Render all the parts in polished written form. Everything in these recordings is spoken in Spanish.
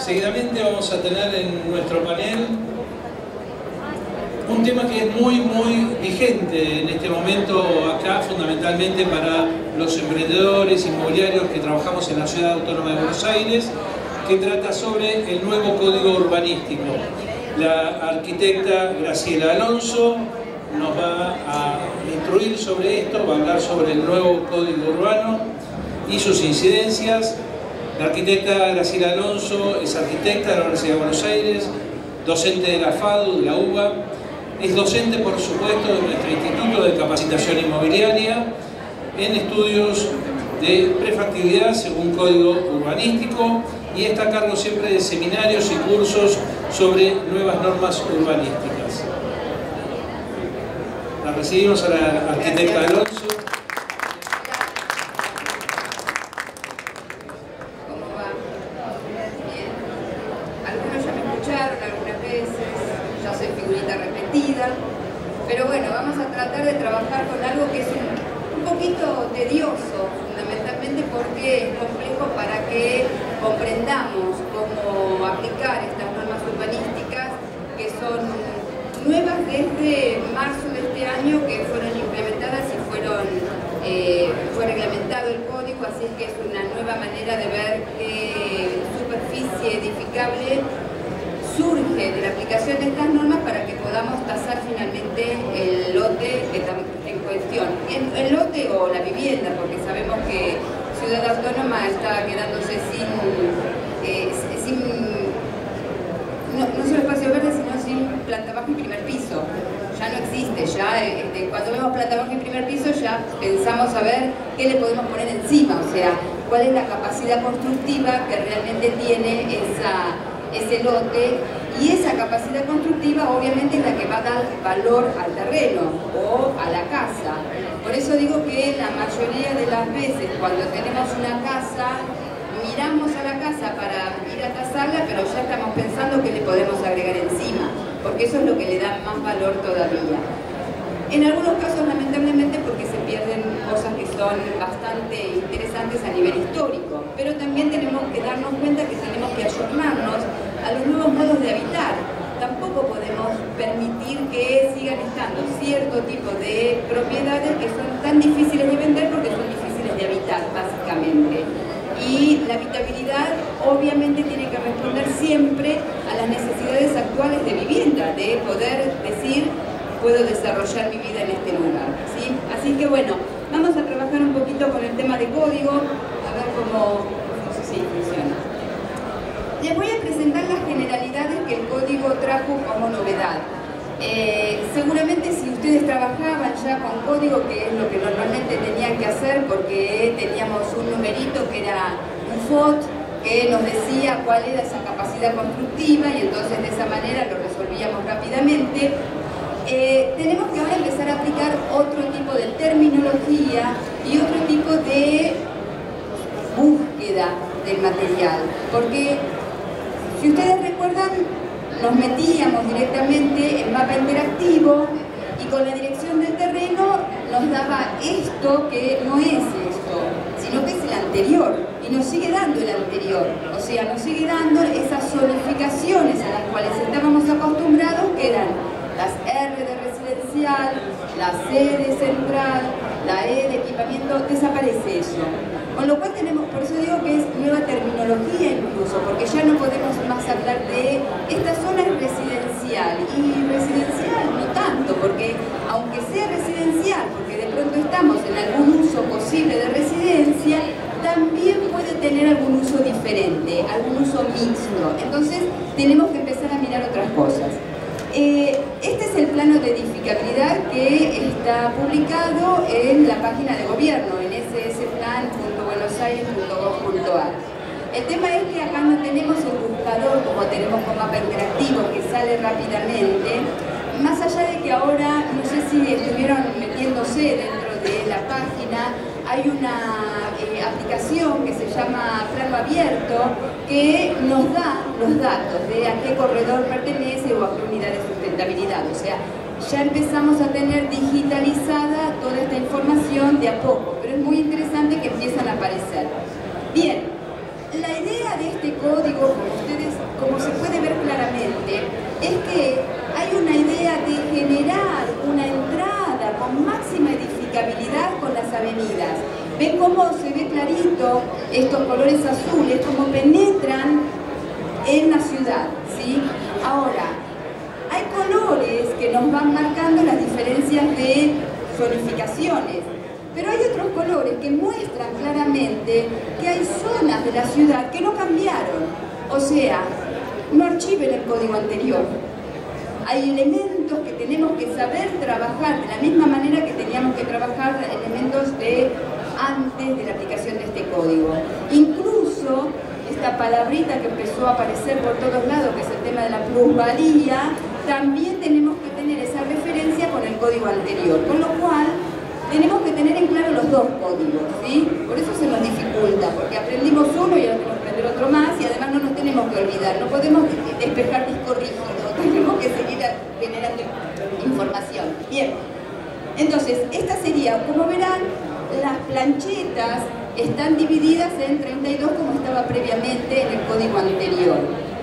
Seguidamente vamos a tener en nuestro panel un tema que es muy vigente en este momento acá, fundamentalmente para los emprendedores inmobiliarios que trabajamos en la Ciudad Autónoma de Buenos Aires, que trata sobre el nuevo Código Urbanístico. La arquitecta Graciela Alonso nos va a instruir sobre esto, va a hablar sobre el nuevo Código Urbano y sus incidencias. La arquitecta Graciela Alonso es arquitecta de la Universidad de Buenos Aires, docente de la FADU, de la UBA, es docente, por supuesto, de nuestro Instituto de Capacitación Inmobiliaria en estudios de prefactibilidad según Código Urbanístico y está a cargo siempre de seminarios y cursos sobre nuevas normas urbanísticas. La recibimos a la arquitecta Alonso. Pero bueno, vamos a tratar de trabajar con algo que es un poquito tedioso, fundamentalmente porque es complejo para que comprendamos cómo aplicar estas normas urbanísticas que son nuevas desde marzo de este año, que fueron implementadas y fue reglamentado el código, así es que es una nueva manera de ver qué superficie edificable surge de la aplicación de estas normas para que podamos tasar finalmente el lote en cuestión. El lote o la vivienda, porque sabemos que Ciudad Autónoma está quedándose no solo espacio verde, sino sin planta baja y primer piso. Ya no existe, cuando vemos planta baja y primer piso ya pensamos a ver qué le podemos poner encima, o sea, cuál es la capacidad constructiva que realmente tiene ese lote, y esa capacidad constructiva obviamente es la que va a dar valor al terreno o a la casa. Por eso digo que la mayoría de las veces cuando tenemos una casa, miramos a la casa para ir a tasarla, pero ya estamos pensando qué le podemos agregar encima, porque eso es lo que le da más valor todavía. En algunos casos, lamentablemente, porque se pierden cosas que son bastante interesantes a nivel histórico, pero también tenemos que darnos cuenta que tenemos que ayornarnos a los nuevos modos de habitar. Tampoco podemos permitir que sigan estando cierto tipo de propiedades que son tan difíciles de vender porque son difíciles de habitar, básicamente. Y la habitabilidad obviamente tiene que responder siempre a las necesidades actuales de vivienda, de poder decir puedo desarrollar mi vida en este lugar, ¿sí? Así que bueno, vamos a trabajar un poquito con el tema de código, a ver cómo funciona. Les voy a presentar las generalidades que el código trajo como novedad. Seguramente si ustedes trabajaban ya con código, que es lo que normalmente tenían que hacer, porque teníamos un numerito que era un FOT, que nos decía cuál era esa capacidad constructiva y entonces de esa manera lo resolvíamos rápidamente. Tenemos que ahora empezar a aplicar otro tipo de terminología y otro tipo de búsqueda del material, porque si ustedes recuerdan, nos metíamos directamente en mapa interactivo y con la dirección del terreno nos daba esto que no es esto, sino que es el anterior, y nos sigue dando el anterior, o sea, nos sigue dando esas zonificaciones a las cuales estábamos acostumbrados, que eran las R de residencial, la C de central, la E de equipamiento, desaparece eso. Con lo cual tenemos, por eso digo que es nueva terminología incluso, porque ya no podemos más hablar de esta zona es residencial, y residencial no tanto, porque aunque sea residencial, porque de pronto estamos en algún uso posible de residencia, también puede tener algún uso diferente, algún uso mixto. Entonces tenemos que empezar a mirar otras cosas. Este es el plano de edificabilidad que está publicado en la página de gobierno, en ssplan.buenosaires.gov.ar. El tema es que acá no tenemos el buscador como tenemos con mapa interactivo, que sale rápidamente, más allá de que ahora, no sé si estuvieron metiéndose dentro de la página, hay una aplicación que se llama Plano Abierto que nos da los datos de a qué corredor pertenece o a qué unidad de sustentabilidad. O sea, ya empezamos a tener digitalizada toda esta información de a poco, pero es muy interesante que empiezan a aparecer. Bien, la idea de este código, como ustedes estos colores azules, cómo penetran en la ciudad, ¿sí? Ahora, hay colores que nos van marcando las diferencias de zonificaciones, pero hay otros colores que muestran claramente que hay zonas de la ciudad que no cambiaron, o sea, no archiven el código anterior. Hay elementos que tenemos que saber trabajar de la misma manera que teníamos que trabajar elementos de antes de la aplicación de este código. Incluso esta palabrita que empezó a aparecer por todos lados, que es el tema de la plusvalía, también tenemos que tener esa referencia con el código anterior, con lo cual tenemos que tener en claro los dos códigos, ¿sí? Por eso se nos dificulta, porque aprendimos uno y ahora tenemos que aprender otro más, y además no nos tenemos que olvidar, no podemos despejar disco rígido, tenemos que seguir generando información. Bien, entonces, esta sería, como verán, las planchetas están divididas en 32 como estaba previamente en el código anterior.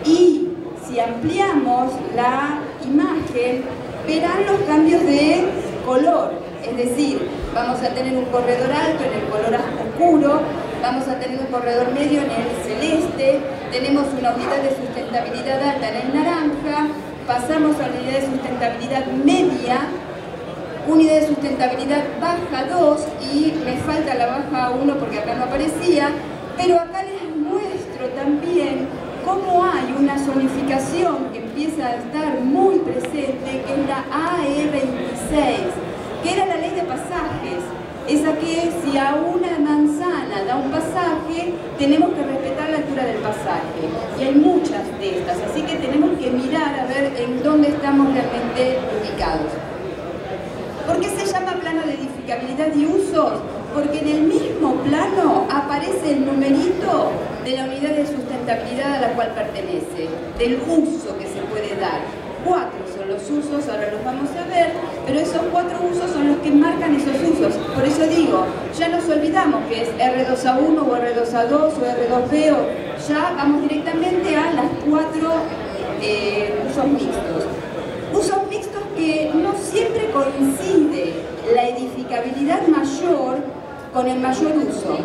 Y si ampliamos la imagen, verán los cambios de color. Es decir, vamos a tener un corredor alto en el color oscuro, vamos a tener un corredor medio en el celeste, tenemos una unidad de sustentabilidad alta en el naranja, pasamos a la unidad de sustentabilidad media, unidad de sustentabilidad baja 2 y me falta la baja 1 porque acá no aparecía, pero acá les muestro también cómo hay una zonificación que empieza a estar muy presente, que es la AE26, que era la ley de pasajes, esa que si a una manzana da un pasaje, tenemos que respetar la altura del pasaje, y hay muchas de estas, así que tenemos que mirar a ver en dónde estamos realmente ubicados. ¿Por qué se llama plano de edificabilidad y usos? Porque en el mismo plano aparece el numerito de la unidad de sustentabilidad a la cual pertenece, del uso que se puede dar. 4 son los usos, ahora los vamos a ver, pero esos 4 usos son los que marcan esos usos. Por eso digo, ya nos olvidamos que es R2A1 o R2A2 o R2B, ya vamos directamente a las 4 usos mixtos. Usos mixtos que no siempre coincide la edificabilidad mayor con el mayor uso,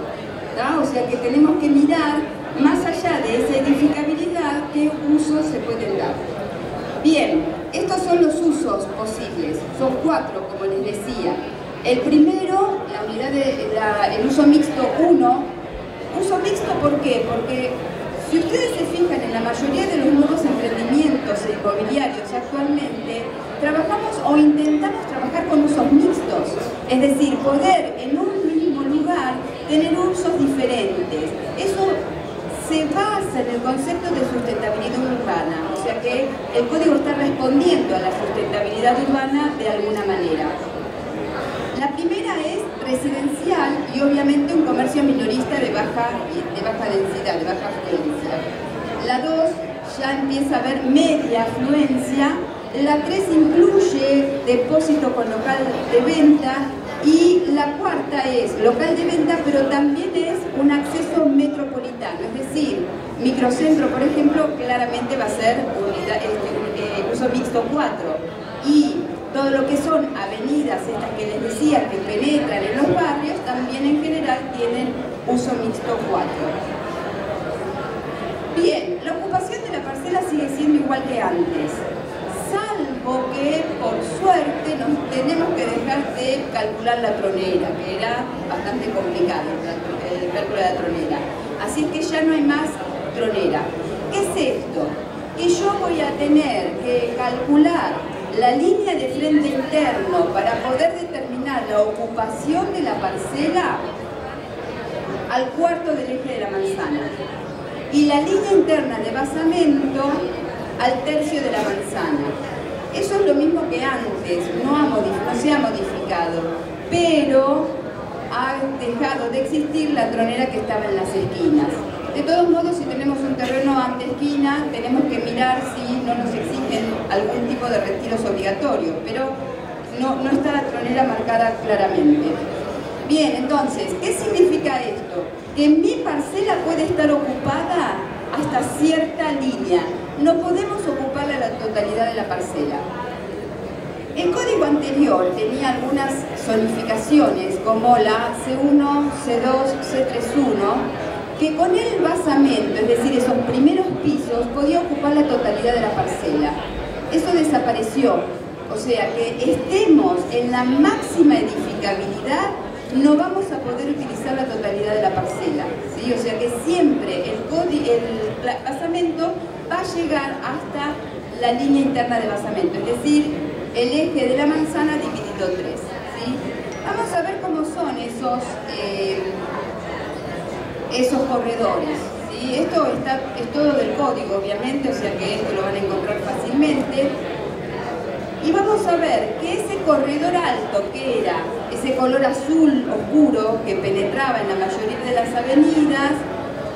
¿tá? O sea que tenemos que mirar más allá de esa edificabilidad qué usos se pueden dar. Bien, estos son los usos posibles, son 4 como les decía. El primero, la unidad el uso mixto 1. Uso mixto, ¿por qué? Porque si ustedes se fijan en la mayoría de los nuevos emprendimientos inmobiliarios actualmente, trabajamos o intentamos trabajar con usos mixtos, es decir, poder en un mismo lugar tener usos diferentes. Eso se basa en el concepto de sustentabilidad urbana, o sea que el código está respondiendo a la sustentabilidad urbana de alguna manera. La primera es residencial y obviamente un comercio minorista de baja densidad, de baja afluencia. La 2 ya empieza a haber media afluencia. La 3 incluye depósito con local de venta. Y la cuarta es local de venta, pero también es un acceso metropolitano, es decir, microcentro, por ejemplo, claramente va a ser uso mixto 4. Y todo lo que son avenidas, estas que les decía, que penetran en los barrios, también en general tienen uso mixto 4. Bien, la ocupación de la parcela sigue siendo igual que antes, salvo que, por suerte, nos tenemos que dejar de calcular la tronera, que era bastante complicado el cálculo de la tronera. Así que ya no hay más tronera. ¿Qué es esto? Que yo voy a tener que calcular la línea de frente interno para poder determinar la ocupación de la parcela al cuarto del eje de la manzana y la línea interna de basamento al tercio de la manzana. Eso es lo mismo que antes, no se ha modificado, pero ha dejado de existir la tronera que estaba en las esquinas. De todos modos, si tenemos un terreno ante esquina, tenemos que mirar si no nos exigen algún tipo de retiros obligatorios, pero no está la tronera marcada claramente. Bien, entonces, ¿qué significa esto? Que mi parcela puede estar ocupada hasta cierta línea. No podemos ocuparla la totalidad de la parcela. El código anterior tenía algunas zonificaciones como la C1, C2, C31, que con el basamento, es decir, esos primeros pisos, podía ocupar la totalidad de la parcela. Eso desapareció, o sea que estemos en la máxima edificabilidad, no vamos a poder utilizar la totalidad de la parcela, ¿sí? O sea que siempre el basamento va a llegar hasta la línea interna de basamento, es decir, el eje de la manzana dividido 3, ¿sí? Vamos a ver cómo son esos corredores, ¿sí? Esto es todo del código, obviamente, o sea que esto lo van a encontrar fácilmente. Y vamos a ver que ese corredor alto, que era ese color azul oscuro que penetraba en la mayoría de las avenidas,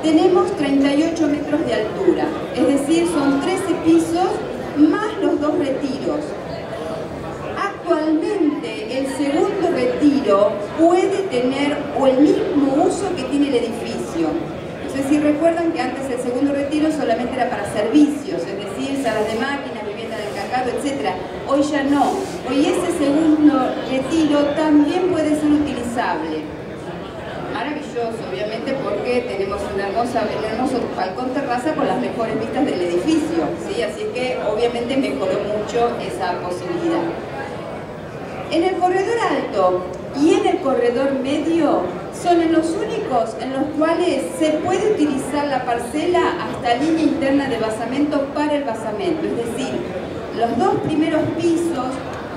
tenemos 38 metros de altura, es decir, son 13 pisos más los 2 retiros. Actualmente el segundo retiro puede tener el mismo uso que tiene el edificio. No sé si recuerdan que antes el segundo retiro solamente era para servicios, es decir, salas de máquinas, vivienda del cacao, etc. Hoy ya no. Hoy ese segundo retiro también puede ser utilizable. Maravilloso, obviamente, porque tenemos un hermoso balcón terraza con las mejores vistas del edificio, ¿sí? Así que obviamente mejoró mucho esa posibilidad. En el corredor alto y en el corredor medio son los únicos en los cuales se puede utilizar la parcela hasta línea interna de basamento para el basamento, es decir, los 2 primeros pisos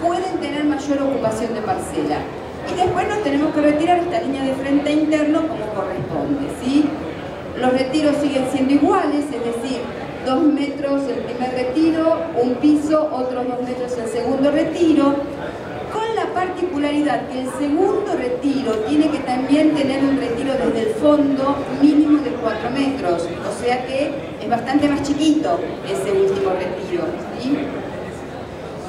pueden tener mayor ocupación de parcela y después nos tenemos que retirar esta línea de frente interno como corresponde, ¿sí? Los retiros siguen siendo iguales, es decir, 2 metros el primer retiro, un piso, otros 2 metros el segundo retiro, con la particularidad que el segundo retiro tiene que también tener un retiro desde el fondo mínimo de 4 metros, o sea que es bastante más chiquito ese último retiro, ¿sí?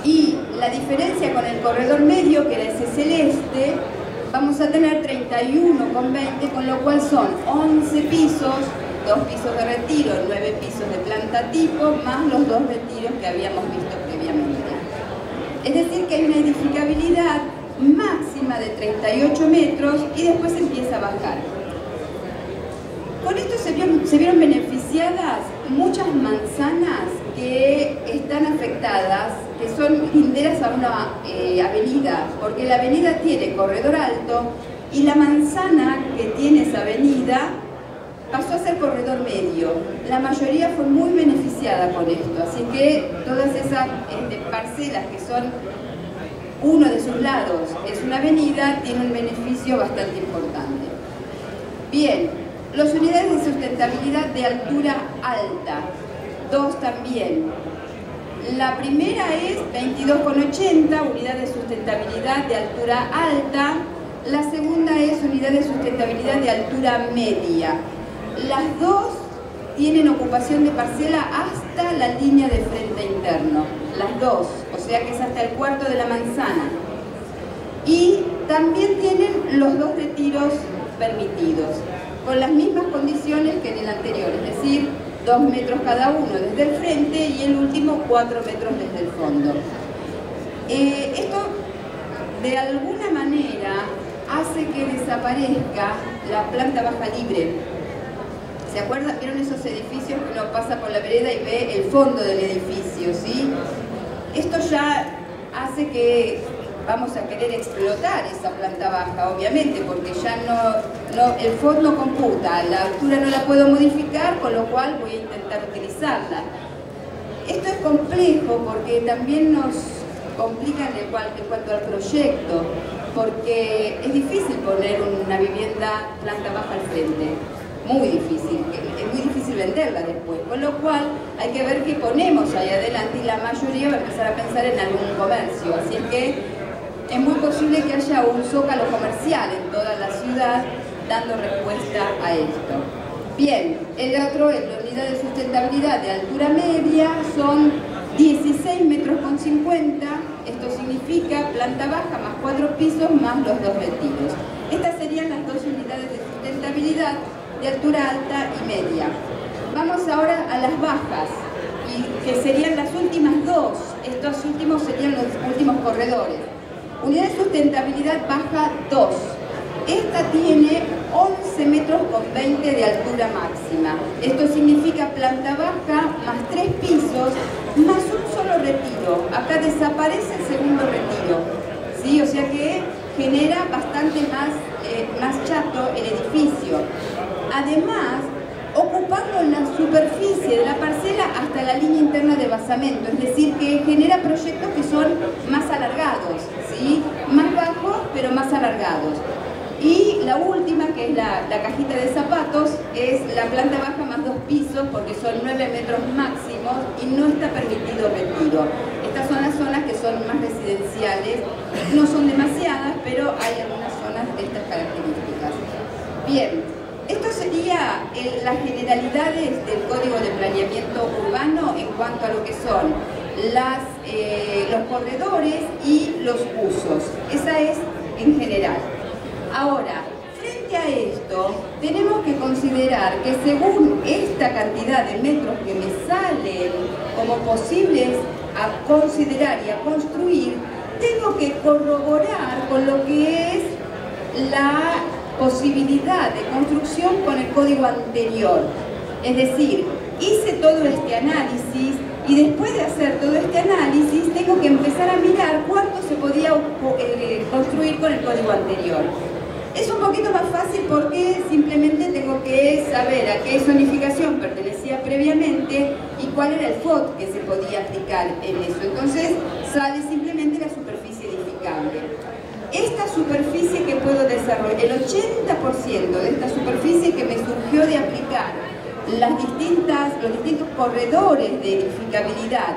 Y la diferencia con el corredor medio, que era ese celeste, vamos a tener 31,20, con lo cual son 11 pisos, 2 pisos de retiro, 9 pisos de planta tipo, más los 2 retiros que habíamos visto previamente. Es decir, que hay una edificabilidad máxima de 38 metros y después empieza a bajar. Con esto se vieron beneficiadas muchas manzanas que están afectadas, que son linderas a una avenida, porque la avenida tiene corredor alto y la manzana que tiene esa avenida pasó a ser corredor medio. La mayoría fue muy beneficiada con esto, así que todas esas parcelas que son uno de sus lados es una avenida, tiene un beneficio bastante importante. Bien, las unidades de sustentabilidad de altura alta, 2 también. La primera es 22,80, unidad de sustentabilidad de altura alta. La segunda es unidad de sustentabilidad de altura media. Las 2 tienen ocupación de parcela hasta la línea de frente interno, las 2, o sea que es hasta el cuarto de la manzana. Y también tienen los 2 retiros permitidos, con las mismas condiciones que en el anterior, es decir, 2 metros cada uno desde el frente y el último 4 metros desde el fondo. Esto de alguna manera hace que desaparezca la planta baja libre. ¿Se acuerdan? ¿Vieron esos edificios que uno pasa por la vereda y ve el fondo del edificio, ¿sí? Esto ya hace que vamos a querer explotar esa planta baja, obviamente, porque ya el fondo computa, la altura no la puedo modificar, con lo cual voy a intentar utilizarla. Esto es complejo porque también nos complica en cuanto al proyecto, porque es difícil poner una vivienda planta baja al frente. Muy difícil, es muy difícil venderla después, con lo cual hay que ver qué ponemos ahí adelante y la mayoría va a empezar a pensar en algún comercio, así es que es muy posible que haya un zócalo comercial en toda la ciudad dando respuesta a esto. Bien, la unidad de sustentabilidad de altura media son 16 metros con 50, esto significa planta baja más 4 pisos más los 2 retiros. Estas serían las 2 unidades de sustentabilidad de altura alta y media. Vamos ahora a las bajas, que serían las últimas 2. Estos últimos serían los últimos corredores. Unidad de sustentabilidad baja 2. Esta tiene 11 metros con 20 de altura máxima. Esto significa planta baja más 3 pisos más un solo retiro. Acá desaparece el segundo retiro, ¿sí? O sea que genera bastante más chato el edificio. Además, ocupando la superficie de la parcela hasta la línea interna de basamento, es decir, que genera proyectos que son más alargados, ¿sí? Más bajos, pero más alargados. Y la última, que es la cajita de zapatos, es la planta baja más 2 pisos, porque son 9 metros máximos y no está permitido retiro. Estas son las zonas que son más residenciales, no son demasiadas, pero hay algunas zonas de estas características. Bien, esto sería las generalidades del Código de Planeamiento Urbano en cuanto a lo que son los corredores y los usos. Esa es en general. Ahora, frente a esto, tenemos que considerar que según esta cantidad de metros que me salen como posibles a considerar y a construir, tengo que corroborar con lo que es la posibilidad de construcción con el código anterior. Es decir, hice todo este análisis y después de hacer todo este análisis tengo que empezar a mirar cuánto se podía construir con el código anterior. Es un poquito más fácil porque simplemente tengo que saber a qué zonificación pertenecía previamente y cuál era el FOT que se podía aplicar en eso. Entonces sale simplemente la superficie edificable. Esta superficie que puedo desarrollar, el 80% de esta superficie que me surgió de aplicar los distintos corredores de edificabilidad,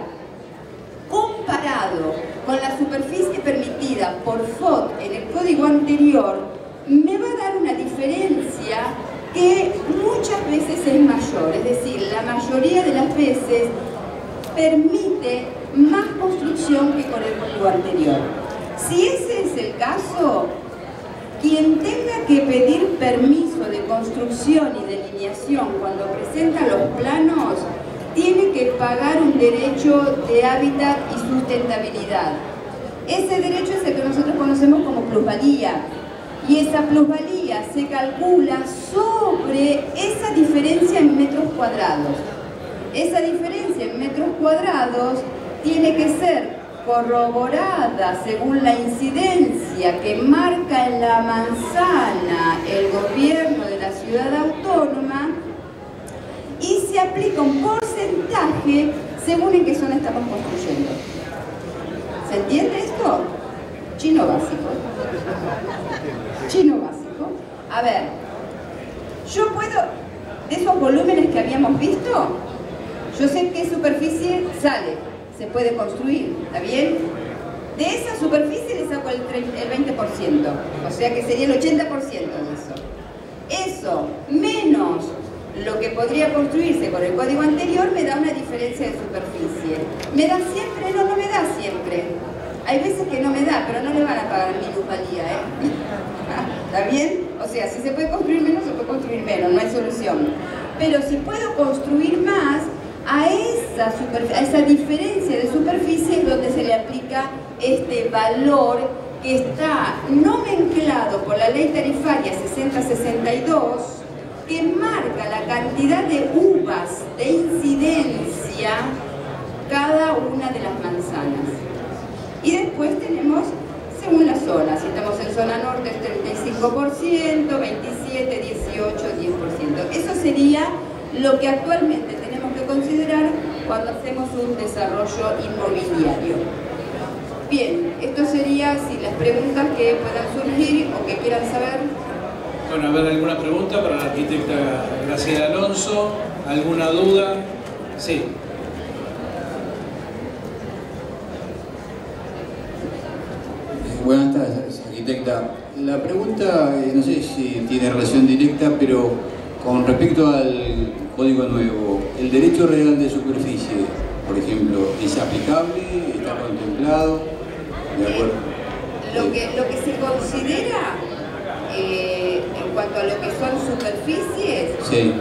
comparado con la superficie permitida por FOT en el código anterior, me va a dar una diferencia que muchas veces es mayor, es decir, la mayoría de las veces permite más construcción que con el código anterior. Si ese es el caso, quien tenga que pedir permiso de construcción y delineación cuando presenta los planos, tiene que pagar un derecho de hábitat y sustentabilidad. Ese derecho es el que nosotros conocemos como plusvalía. Y esa plusvalía se calcula sobre esa diferencia en metros cuadrados. Esa diferencia en metros cuadrados tiene que ser corroborada según la incidencia que marca en la manzana el gobierno de la ciudad autónoma y se aplica un porcentaje según en qué zona estamos construyendo. ¿Se entiende esto? Chino básico. Chino básico. A ver, yo puedo, de esos volúmenes que habíamos visto, yo sé qué superficie sale, se puede construir, ¿está bien? De esa superficie le saco el 20%, o sea que sería el 80% de eso. Eso, menos lo que podría construirse con el código anterior, me da una diferencia de superficie. ¿Me da siempre? No, no me da siempre. Hay veces que no me da, pero no le van a pagar mi plusvalía, ¿eh? ¿Está bien? O sea, si se puede construir menos, se puede construir menos, no hay solución. Pero si puedo construir más, a esa diferencia de superficie es donde se le aplica este valor que está nomenclado por la ley tarifaria 6062, que marca la cantidad de uvas de incidencia cada una de las manzanas. Y después tenemos, según la zona, si estamos en zona norte es 35%, 27, 18, 10%. Eso sería lo que actualmente tenemos que considerar cuando hacemos un desarrollo inmobiliario. Bien, esto sería si las preguntas que puedan surgir o que quieran saber. Bueno, a ver, ¿alguna pregunta para la arquitecta Graciela Alonso? ¿Alguna duda? Sí. Buenas tardes, arquitecta. La pregunta, no sé si tiene relación directa, pero con respecto al Código Nuevo, ¿el derecho real de superficie, por ejemplo, es aplicable? ¿Está contemplado? ¿De acuerdo? Lo que se considera en cuanto a lo que son superficies, sí,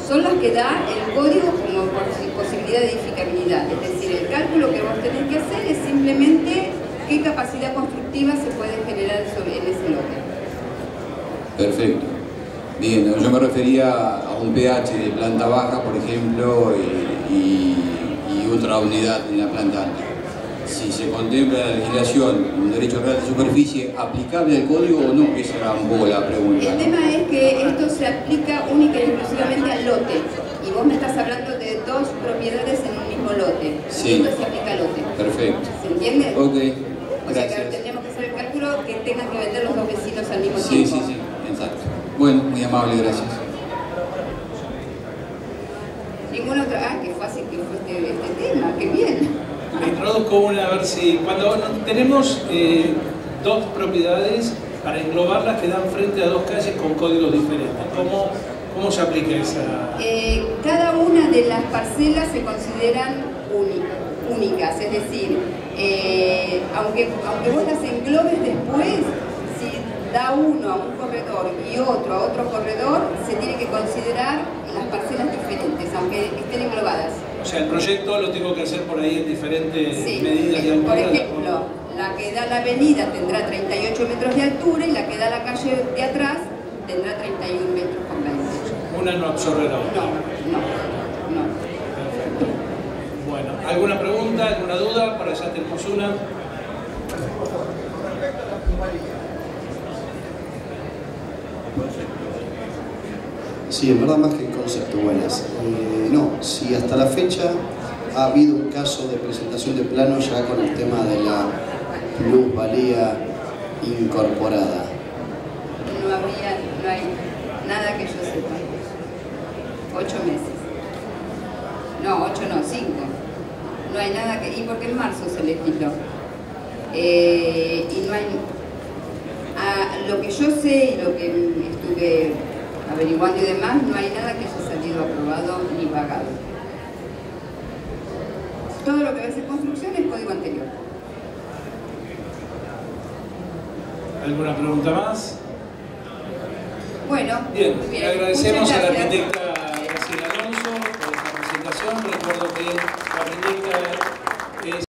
son las que da el código como posibilidad de edificabilidad. Es decir, el cálculo que vos tenés que hacer es simplemente qué capacidad constructiva se puede generar en ese lote. Perfecto. Bien, yo me refería a un pH de planta baja, por ejemplo, y otra unidad en la planta alta. Si se contempla en la legislación un derecho real de superficie aplicable al código o no, esa era un poco la pregunta. El tema es que esto se aplica única y exclusivamente al lote. Y vos me estás hablando de dos propiedades en un mismo lote. Sí. Esto se aplica al lote. Perfecto. ¿Se entiende? Ok, O sea que gracias. tendríamos que hacer el cálculo que tengan que vender los dos vecinos al mismo Sí, tiempo. sí, exacto. Bueno, muy amable, gracias. Ninguna otra. Ah, qué fácil que fue este tema, qué bien. Le introduzco una, a ver si... Cuando tenemos dos propiedades, para englobarlas que dan frente a dos calles con códigos diferentes, ¿cómo se aplica esa...? Cada una de las parcelas se consideran únicas, es decir, aunque vos las englobes después, si da uno a un corredor y otro a otro corredor, se tiene que considerar las parcelas diferentes, aunque estén englobadas. O sea, el proyecto lo tengo que hacer por ahí en diferentes Sí. medidas de altura. Por ejemplo, la que da a la avenida tendrá 38 metros de altura y la que da a la calle de atrás tendrá 31 metros con 20. Una no absorbe la otra. No. Perfecto. Bueno, ¿alguna pregunta, alguna duda? Para allá tenemos una. Sí, en verdad más que el concepto, buenas. No, si hasta la fecha ha habido un caso de presentación de plano ya con el tema de la plusvalía incorporada. No hay nada que yo sepa. 8 meses. No, 8 no, 5. No hay nada que... ¿Y porque en marzo se legisló? Y no hay... lo que yo sé y lo que estuve averiguando y demás, no hay nada que haya salido aprobado ni pagado. Todo lo que va a ser construcción es código anterior. ¿Alguna pregunta más? Bueno, Bien, muy le agradecemos a la Muchas gracias. arquitecta Graciela Alonso por esta presentación. Recuerdo que la arquitecta